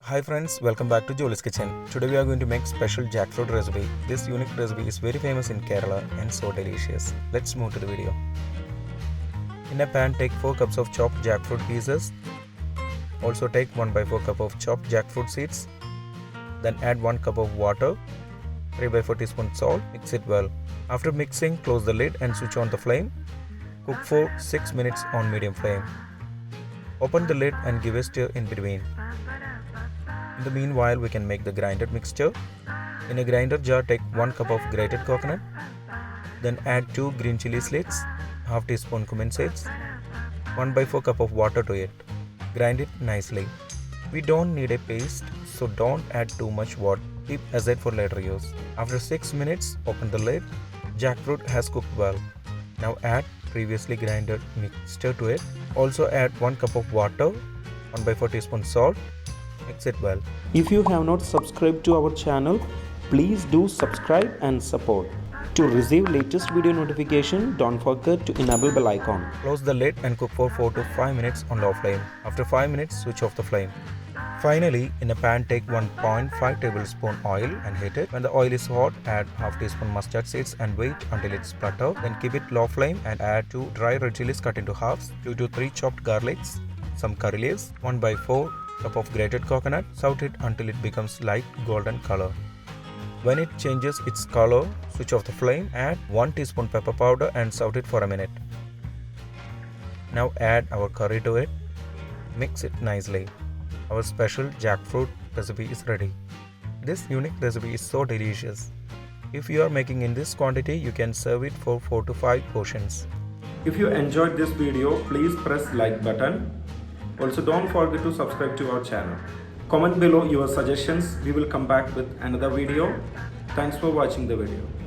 Hi friends, welcome back to Jolys kitchen. Today we are going to make special jackfruit recipe. This unique recipe is very famous in Kerala and so delicious. Let's move to the video. In a pan, take 4 cups of chopped jackfruit pieces. Also take 1/4 cup of chopped jackfruit seeds. Then add 1 cup of water, 3/4 teaspoon salt. Mix it well. After mixing, close the lid and switch on the flame. Cook for 6 minutes on medium flame. Open the lid and give a stir in between. In the meanwhile, we can make the grinded mixture. In a grinder jar, take 1 cup of grated coconut. Then add 2 green chilli slits, half teaspoon cumin seeds, 1/4 cup of water to it. Grind it nicely. We don't need a paste, so don't add too much water. Keep aside for later use. After 6 minutes, open the lid. Jackfruit has cooked well. Now add previously grinded mixture to it. Also add 1 cup of water, 1/4 teaspoon salt. Mix it well. If you have not subscribed to our channel, please do subscribe and support. To receive latest video notification, don't forget to enable bell icon. Close the lid and cook for 4 to 5 minutes on low flame. After 5 minutes, switch off the flame. Finally, in a pan, take 1.5 tablespoon oil and heat it. When the oil is hot, add half teaspoon mustard seeds and wait until it sputters. Then keep it low flame and add 2 dry red chillies cut into halves, 2 to 3 chopped garlics, some curry leaves, 1/4 cup of grated coconut. Saute it until it becomes light golden color. When it changes its color, switch off the flame. Add 1 teaspoon pepper powder and saute it for a minute. Now add our curry to it. Mix it nicely. Our special jackfruit recipe is ready. This unique recipe is so delicious. If you are making in this quantity, you can serve it for 4 to 5 portions. If you enjoyed this video, please press like button. Also, don't forget to subscribe to our channel. Comment below your suggestions. We will come back with another video. Thanks for watching the video.